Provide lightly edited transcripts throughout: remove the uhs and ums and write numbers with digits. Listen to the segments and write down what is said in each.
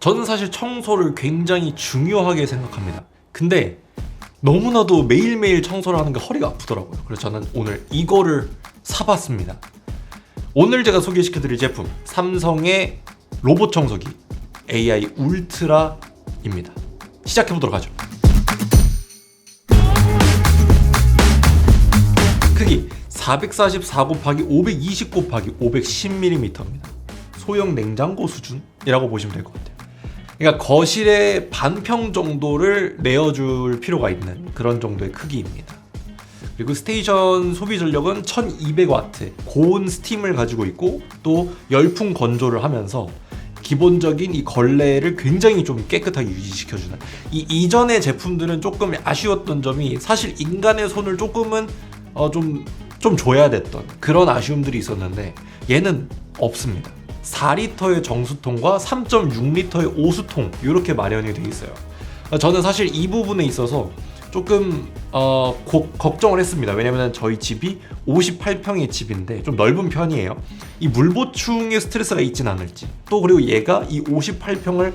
저는 사실 청소를 굉장히 중요하게 생각합니다. 근데 너무나도 매일매일 청소를 하는 게 허리가 아프더라고요. 그래서 저는 오늘 이거를 사봤습니다. 오늘 제가 소개시켜드릴 제품, 삼성의 로봇 청소기 AI 울트라입니다. 시작해보도록 하죠. 크기 444 곱하기 520 곱하기 510mm입니다. 소형 냉장고 수준이라고 보시면 될 것 같아요. 그러니까 거실의 반평 정도를 내어줄 필요가 있는 그런 정도의 크기입니다. 그리고 스테이션 소비 전력은 1200W 고온 스팀을 가지고 있고 또 열풍 건조를 하면서 기본적인 이 걸레를 굉장히 좀 깨끗하게 유지시켜주는, 이 이전의 제품들은 조금 아쉬웠던 점이 사실 인간의 손을 조금은 좀 줘야 됐던 그런 아쉬움들이 있었는데 얘는 없습니다. 4리터의 정수통과 3.6리터의 오수통 이렇게 마련이 되어 있어요. 저는 사실 이 부분에 있어서 조금 걱정을 했습니다. 왜냐면 저희 집이 58평의 집인데 좀 넓은 편이에요. 이 물보충에 스트레스가 있진 않을지, 또 그리고 얘가 이 58평을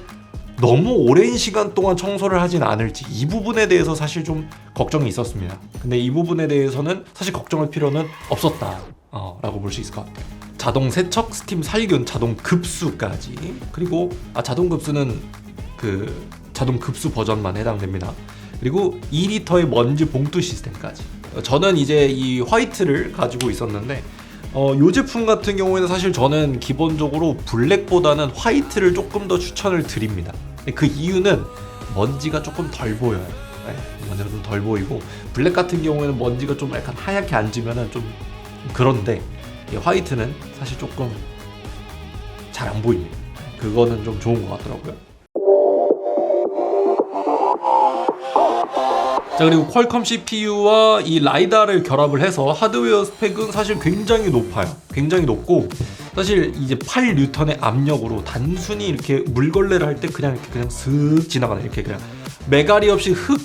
너무 오랜 시간 동안 청소를 하진 않을지, 이 부분에 대해서 사실 좀 걱정이 있었습니다. 근데 이 부분에 대해서는 사실 걱정할 필요는 없었다 라고 볼 수 있을 것 같아요. 자동 세척, 스팀 살균, 자동 급수까지. 그리고 자동 급수는 그 자동 급수 버전만 해당됩니다. 그리고 2리터의 먼지 봉투 시스템까지. 저는 이제 이 화이트를 가지고 있었는데 이 제품 같은 경우에는 사실 저는 기본적으로 블랙보다는 화이트를 조금 더 추천을 드립니다. 그 이유는 먼지가 조금 덜 보여요. 먼지가 좀 덜 보이고, 블랙 같은 경우에는 먼지가 좀 약간 하얗게 앉으면은 좀 그런데 이 화이트는 사실 조금 잘 안 보입니다. 그거는 좀 좋은 것 같더라고요. 자, 그리고 퀄컴 CPU와 이 라이다를 결합을 해서 하드웨어 스펙은 사실 굉장히 높아요. 굉장히 높고, 사실 이제 8N의 압력으로 단순히 이렇게 물걸레를 할 때 그냥 슥 지나가는, 이렇게 그냥 매가리 없이 흙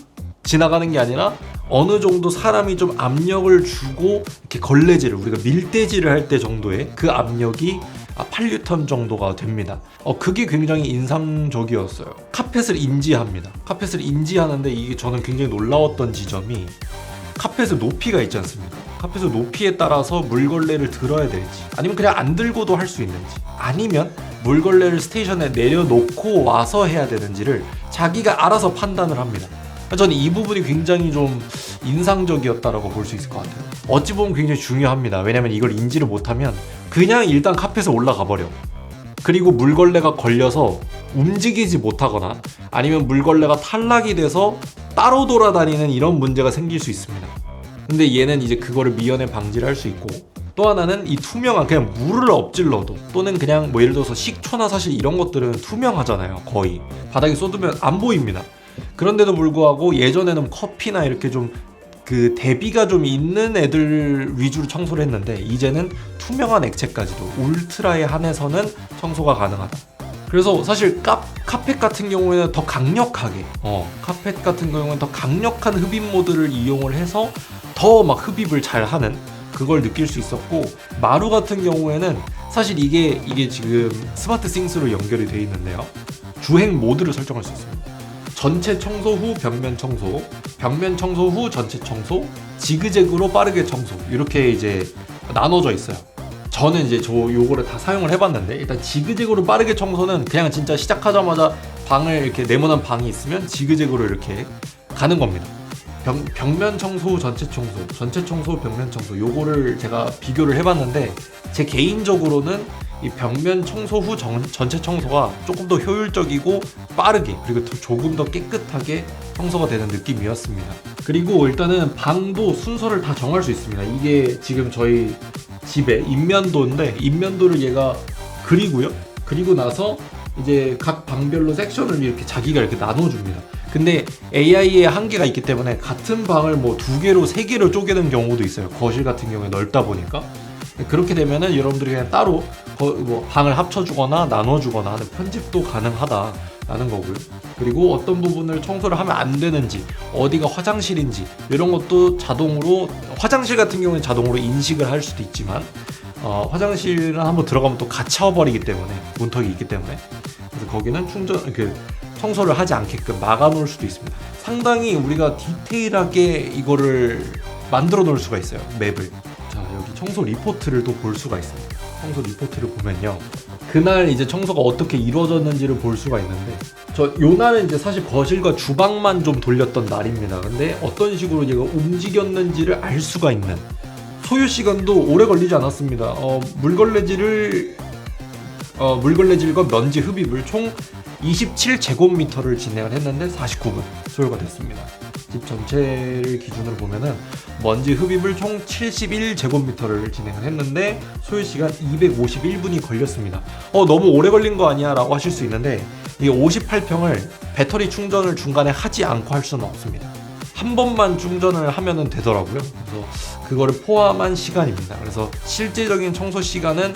지나가는 게 아니라 어느 정도 사람이 좀 압력을 주고 이렇게 걸레질을, 우리가 밀대질을 할 때 정도의 그 압력이 8N 정도가 됩니다. 그게 굉장히 인상적이었어요. 카펫을 인지합니다. 카펫을 인지하는데 이게 저는 굉장히 놀라웠던 지점이, 카펫의 높이가 있지 않습니까? 카펫의 높이에 따라서 물걸레를 들어야 될지, 아니면 그냥 안 들고도 할 수 있는지, 아니면 물걸레를 스테이션에 내려놓고 와서 해야 되는지를 자기가 알아서 판단을 합니다. 저는 이 부분이 굉장히 좀 인상적이었다라고 볼 수 있을 것 같아요. 어찌 보면 굉장히 중요합니다. 왜냐면 이걸 인지를 못하면 그냥 일단 카펫에 올라가 버려. 그리고 물걸레가 걸려서 움직이지 못하거나 아니면 물걸레가 탈락이 돼서 따로 돌아다니는 이런 문제가 생길 수 있습니다. 근데 얘는 이제 그거를 미연에 방지를 할 수 있고, 또 하나는 이 투명한, 그냥 물을 엎질러도, 또는 그냥 뭐 예를 들어서 식초나 사실 이런 것들은 투명하잖아요. 거의 바닥에 쏟으면 안 보입니다. 그런데도 불구하고 예전에는 커피나 이렇게 좀 그 대비가 좀 있는 애들 위주로 청소를 했는데, 이제는 투명한 액체까지도 울트라에 한해서는 청소가 가능하다. 그래서 사실 카펫 같은 경우에는 더 강력하게 카펫 같은 경우는 더 강력한 흡입 모드를 이용을 해서 더 막 흡입을 잘 하는 그걸 느낄 수 있었고, 마루 같은 경우에는 사실 이게 지금 스마트 싱스로 연결이 되어 있는데요, 주행 모드를 설정할 수 있습니다. 전체 청소 후 벽면 청소, 벽면 청소 후 전체 청소, 지그재그로 빠르게 청소, 이렇게 이제 나눠져 있어요. 저는 이제 요거를 다 사용을 해봤는데, 일단 지그재그로 빠르게 청소는 그냥 진짜 시작하자마자 방을 이렇게 네모난 방이 있으면 지그재그로 이렇게 가는 겁니다. 벽면 청소 후 전체 청소, 전체 청소 후 벽면 청소, 요거를 제가 비교를 해봤는데, 제 개인적으로는 이 벽면 청소 후 전체 청소가 조금 더 효율적이고 빠르게, 그리고 조금 더 깨끗하게 청소가 되는 느낌이었습니다. 그리고 일단은 방도 순서를 다 정할 수 있습니다. 이게 지금 저희 집의 인면도인데, 인면도를 얘가 그리고요, 그리고 나서 이제 각 방별로 섹션을 이렇게 자기가 이렇게 나눠줍니다. 근데 AI의 한계가 있기 때문에 같은 방을 뭐 2개로 3개로 쪼개는 경우도 있어요. 거실 같은 경우에 넓다 보니까. 그렇게 되면은 여러분들이 그냥 따로 뭐 방을 합쳐주거나 나눠주거나 하는 편집도 가능하다라는 거고요. 그리고 어떤 부분을 청소를 하면 안 되는지, 어디가 화장실인지 이런 것도 자동으로, 화장실 같은 경우는 자동으로 인식을 할 수도 있지만 화장실은 한번 들어가면 또 갇혀버리기 때문에, 문턱이 있기 때문에, 그래서 거기는 청소를 하지 않게끔 막아 놓을 수도 있습니다. 상당히 우리가 디테일하게 이거를 만들어 놓을 수가 있어요, 맵을. 자, 여기 청소 리포트를 또 볼 수가 있습니다. 청소 리포트를 보면요, 그날 이제 청소가 어떻게 이루어졌는지를 볼 수가 있는데, 요날은 이제 사실 거실과 주방만 좀 돌렸던 날입니다. 근데 어떤 식으로 얘가 움직였는지를 알 수가 있는, 소요 시간도 오래 걸리지 않았습니다. 물걸레질과 먼지 흡입을 총 27제곱미터를 진행을 했는데 49분 소요가 됐습니다. 집 전체를 기준으로 보면은 먼지 흡입을 총 71제곱미터를 진행을 했는데 소요 시간 251분이 걸렸습니다. 너무 오래 걸린 거 아니야? 라고 하실 수 있는데, 이 58평을 배터리 충전을 중간에 하지 않고 할 수는 없습니다. 한 번만 충전을 하면은 되더라고요. 그래서 그거를 포함한 시간입니다. 그래서 실제적인 청소 시간은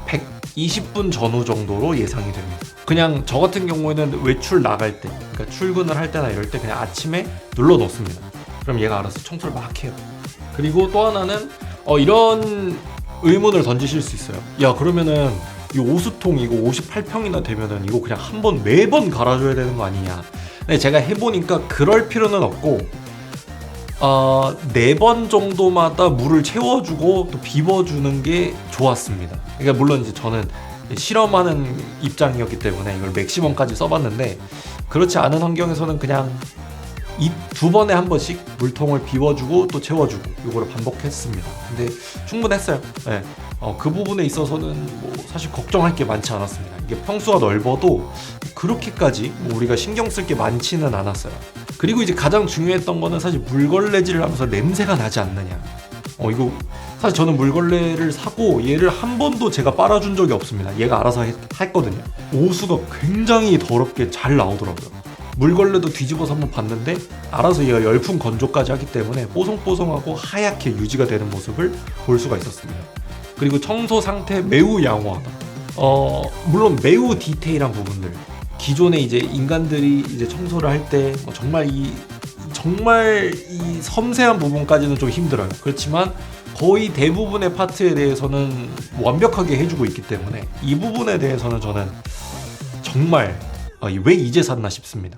120분 전후 정도로 예상이 됩니다. 그냥 저 같은 경우에는 외출 나갈 때, 그러니까 출근을 할 때나 이럴 때 그냥 아침에 눌러 놓습니다. 그럼 얘가 알아서 청소를 막 해요. 그리고 또 하나는 이런 의문을 던지실 수 있어요. 야, 그러면은 이 오수통 이거 58평이나 되면은 이거 그냥 매번 갈아줘야 되는 거 아니냐? 근데 제가 해보니까 그럴 필요는 없고, 4번 정도마다 물을 채워주고 또 비워주는 게 좋았습니다. 그러니까 물론 이제 저는 실험하는 입장이었기 때문에 이걸 맥시멈까지 써봤는데, 그렇지 않은 환경에서는 그냥 2번에 한 번씩 물통을 비워주고 또 채워주고 이거를 반복했습니다. 근데 충분했어요. 네. 그 부분에 있어서는 뭐 사실 걱정할 게 많지 않았습니다. 이게 평수가 넓어도 그렇게까지 우리가 신경 쓸 게 많지는 않았어요. 그리고 이제 가장 중요했던 거는 사실 물걸레질을 하면서 냄새가 나지 않느냐. 이거 사실 저는 물걸레를 사고 얘를 한 번도 제가 빨아준 적이 없습니다. 얘가 알아서 했거든요. 오수가 굉장히 더럽게 잘 나오더라고요. 물걸레도 뒤집어서 한번 봤는데 알아서 얘가 열풍 건조까지 하기 때문에 뽀송뽀송하고 하얗게 유지가 되는 모습을 볼 수가 있었습니다. 그리고 청소 상태 매우 양호하다. 물론 매우 디테일한 부분들, 기존에 이제 인간들이 이제 청소를 할 때 정말 이 섬세한 부분까지는 좀 힘들어요. 그렇지만 거의 대부분의 파트에 대해서는 완벽하게 해주고 있기 때문에 이 부분에 대해서는 저는 정말 왜 이제 샀나 싶습니다.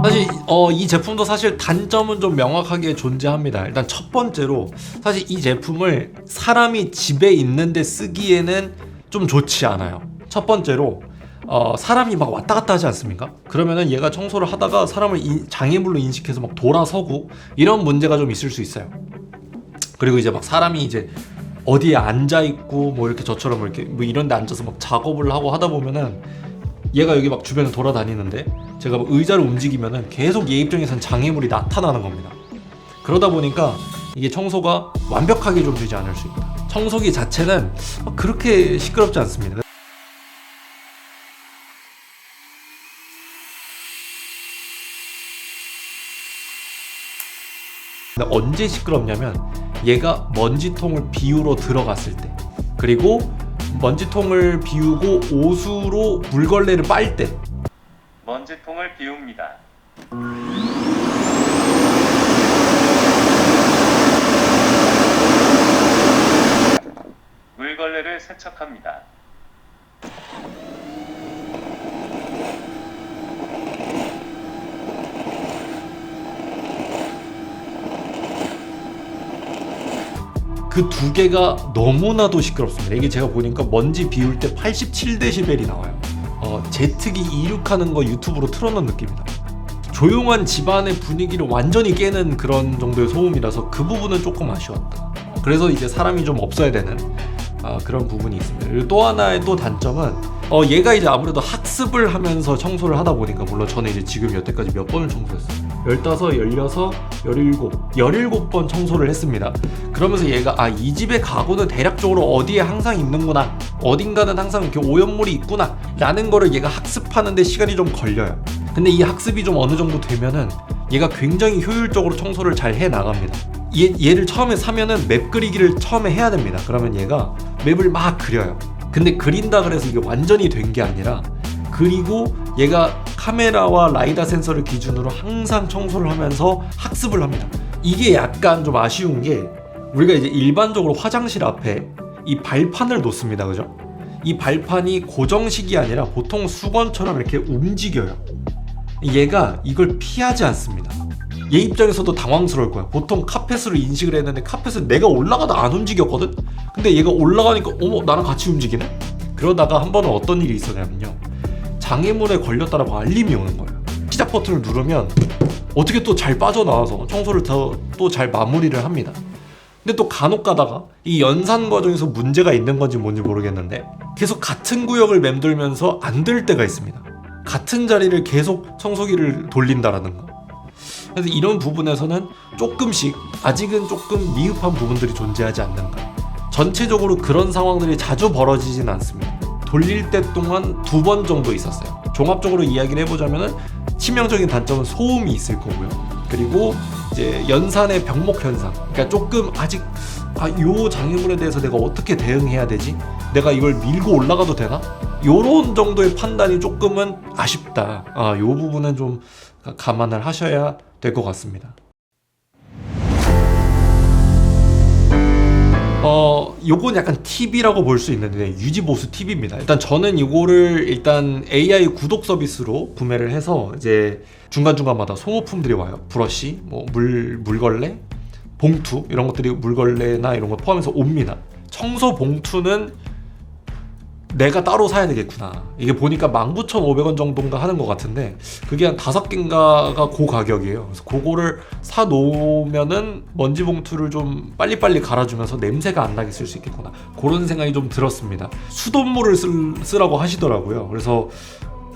사실 이 제품도 사실 단점은 좀 명확하게 존재합니다. 일단 첫 번째로 사실 이 제품을 사람이 집에 있는데 쓰기에는 좀 좋지 않아요. 첫 번째로 사람이 막 왔다 갔다 하지 않습니까? 그러면은 얘가 청소를 하다가 사람을 장애물로 인식해서 막 돌아서고 이런 문제가 좀 있을 수 있어요. 그리고 이제 막 사람이 이제 어디에 앉아 있고 뭐 이렇게 저처럼 이렇게 뭐 이런 데 앉아서 막 작업을 하고 하다 보면은 얘가 여기 막 주변에 돌아다니는데 제가 막 의자를 움직이면은 계속 얘 입장에선 장애물이 나타나는 겁니다. 그러다 보니까 이게 청소가 완벽하게 좀 되지 않을 수 있다. 청소기 자체는 그렇게 시끄럽지 않습니다. 근데 언제 시끄럽냐면 얘가 먼지통을 비우러 들어갔을 때, 그리고 먼지통을 비우고 오수로 물걸레를 빨 때 먼지통을 비웁니다. 물걸레를 세척합니다. 그 두 개가 너무나도 시끄럽습니다. 이게 제가 보니까 먼지 비울 때 87dB이 나와요. 제트기 이륙하는 거 유튜브로 틀어놓은 느낌이다. 조용한 집안의 분위기를 완전히 깨는 그런 정도의 소음이라서 그 부분은 조금 아쉬웠다. 그래서 이제 사람이 좀 없어야 되는 그런 부분이 있습니다. 그리고 또 하나의 또 단점은 얘가 이제 아무래도 학습을 하면서 청소를 하다 보니까, 물론 저는 이제 지금 여태까지 몇 번을 청소했어요. 15, 16, 17번 청소를 했습니다. 그러면서 얘가 이 집의 가구는 대략적으로 어디에 항상 있는구나, 어딘가는 항상 이렇게 오염물이 있구나 라는 거를 얘가 학습하는데 시간이 좀 걸려요. 근데 이 학습이 좀 어느 정도 되면은 얘가 굉장히 효율적으로 청소를 잘 해 나갑니다. 얘를 처음에 사면은 맵 그리기를 처음에 해야 됩니다. 그러면 얘가 맵을 막 그려요. 근데 그린다 그래서 이게 완전히 된 게 아니라, 그리고 얘가 카메라와 라이다 센서를 기준으로 항상 청소를 하면서 학습을 합니다. 이게 약간 좀 아쉬운 게, 우리가 이제 일반적으로 화장실 앞에 이 발판을 놓습니다. 그죠? 이 발판이 고정식이 아니라 보통 수건처럼 이렇게 움직여요. 얘가 이걸 피하지 않습니다. 얘 입장에서도 당황스러울 거야. 보통 카펫으로 인식을 했는데 카펫은 내가 올라가다 안 움직였거든? 근데 얘가 올라가니까 어머 나랑 같이 움직이네? 그러다가 한 번은 어떤 일이 있었냐면요, 장애물에 걸렸다라고 알림이 오는 거예요. 시작 버튼을 누르면 어떻게 또 잘 빠져나와서 청소를 또 잘 마무리를 합니다. 근데 또 간혹 가다가 이 연산 과정에서 문제가 있는 건지 뭔지 모르겠는데 계속 같은 구역을 맴돌면서 안 될 때가 있습니다. 같은 자리를 계속 청소기를 돌린다라는 거. 그래서 이런 부분에서는 조금씩 아직은 조금 미흡한 부분들이 존재하지 않는가. 전체적으로 그런 상황들이 자주 벌어지진 않습니다. 돌릴 때 동안 2번 정도 있었어요. 종합적으로 이야기를 해보자면은 치명적인 단점은 소음이 있을 거고요. 그리고 이제 연산의 병목 현상. 그러니까 조금 아직 요 장애물에 대해서 내가 어떻게 대응해야 되지? 내가 이걸 밀고 올라가도 되나? 요런 정도의 판단이 조금은 아쉽다. 요 부분은 좀 감안을 하셔야 될 것 같습니다. 요건 약간 팁이라고 볼 수 있는데 유지보수 팁입니다. 일단 저는 이거를 일단 AI 구독 서비스로 구매를 해서 이제 중간중간마다 소모품들이 와요. 브러쉬, 뭐 물걸레, 봉투 이런 것들이 물걸레나 이런 거 포함해서 옵니다. 청소 봉투는 내가 따로 사야 되겠구나. 이게 보니까 19,500원 정도인가 하는 것 같은데 그게 한 5개인가가 그 가격이에요. 그래서 그거를 사 놓으면은 먼지 봉투를 좀 빨리빨리 갈아주면서 냄새가 안 나게 쓸 수 있겠구나. 그런 생각이 좀 들었습니다. 수돗물을 쓰라고 하시더라고요. 그래서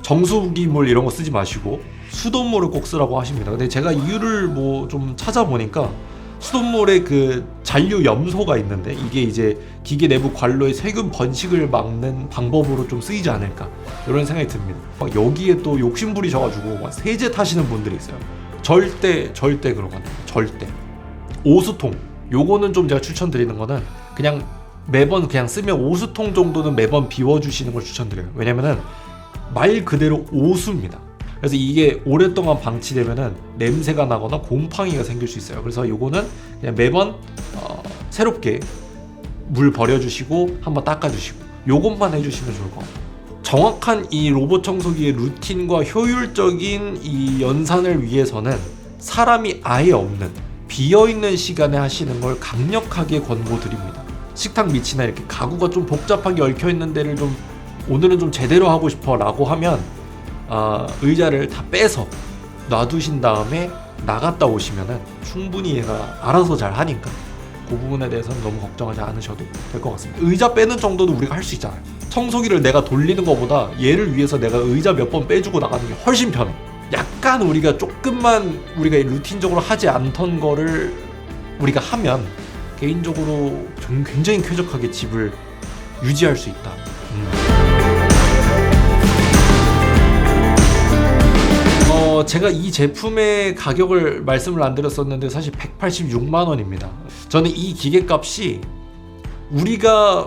정수기물 이런 거 쓰지 마시고 수돗물을 꼭 쓰라고 하십니다. 근데 제가 이유를 뭐 좀 찾아보니까 수돗물에 그 잔류 염소가 있는데 이게 이제 기계 내부 관로의 세균 번식을 막는 방법으로 좀 쓰이지 않을까 이런 생각이 듭니다. 여기에 또 욕심부리셔가지고 막 세제 타시는 분들이 있어요. 절대 그런 거 아니에요. 절대. 오수통 요거는 좀 제가 추천드리는 거는 그냥 매번 그냥 쓰면 오수통 정도는 매번 비워주시는 걸 추천드려요. 왜냐면은 말 그대로 오수입니다. 그래서 이게 오랫동안 방치되면은 냄새가 나거나 곰팡이가 생길 수 있어요. 그래서 요거는 그냥 매번 새롭게 물 버려주시고 한번 닦아주시고 요것만 해주시면 좋을 것 같아요. 정확한 이 로봇 청소기의 루틴과 효율적인 이 연산을 위해서는 사람이 아예 없는 비어있는 시간에 하시는 걸 강력하게 권고드립니다. 식탁 밑이나 이렇게 가구가 좀 복잡하게 얽혀있는 데를 좀 오늘은 좀 제대로 하고 싶어 라고 하면 의자를 다 빼서 놔두신 다음에 나갔다 오시면은 충분히 얘가 알아서 잘 하니까 그 부분에 대해서는 너무 걱정하지 않으셔도 될 것 같습니다. 의자 빼는 정도도 우리가 할 수 있잖아요. 청소기를 내가 돌리는 것보다 얘를 위해서 내가 의자 몇 번 빼주고 나가는 게 훨씬 편해. 약간 우리가 조금만 우리가 루틴적으로 하지 않던 거를 우리가 하면 개인적으로 굉장히 쾌적하게 집을 유지할 수 있다. 제가 이 제품의 가격을 말씀을 안 드렸었는데 사실 186만 원입니다. 저는 이 기계값이 우리가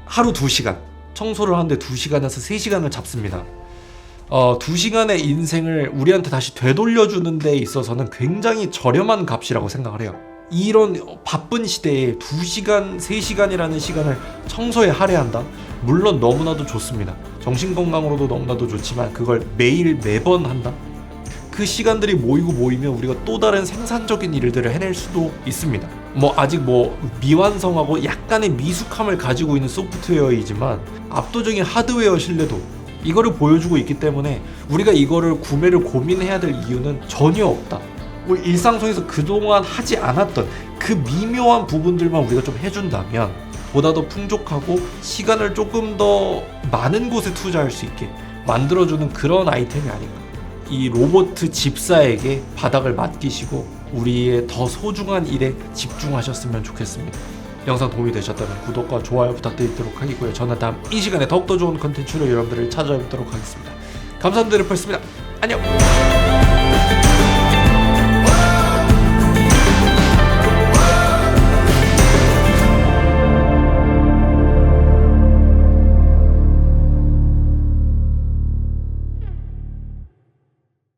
하루 2시간 청소를 하는데 2시간에서 3시간을 잡습니다. 2시간의 인생을 우리한테 다시 되돌려주는 데 있어서는 굉장히 저렴한 값이라고 생각을 해요. 이런 바쁜 시대에 2시간, 3시간이라는 시간을 청소에 할애한다? 물론 너무나도 좋습니다. 정신건강으로도 너무나도 좋지만 그걸 매번 한다? 그 시간들이 모이면 우리가 또 다른 생산적인 일들을 해낼 수도 있습니다. 아직 미완성하고 약간의 미숙함을 가지고 있는 소프트웨어이지만 압도적인 하드웨어 신뢰도 이거를 보여주고 있기 때문에 우리가 이거를 구매를 고민해야 될 이유는 전혀 없다. 일상 속에서 그동안 하지 않았던 그 미묘한 부분들만 우리가 좀 해준다면 보다 더 풍족하고 시간을 조금 더 많은 곳에 투자할 수 있게 만들어주는 그런 아이템이 아닌가. 이 로봇 집사에게 바닥을 맡기시고 우리의 더 소중한 일에 집중하셨으면 좋겠습니다. 영상 도움이 되셨다면 구독과 좋아요 부탁드리도록 하겠고요. 저는 다음 이 시간에 더욱더 좋은 컨텐츠로 여러분들을 찾아뵙도록 하겠습니다. 감사합니다. 렸습니다. 안녕.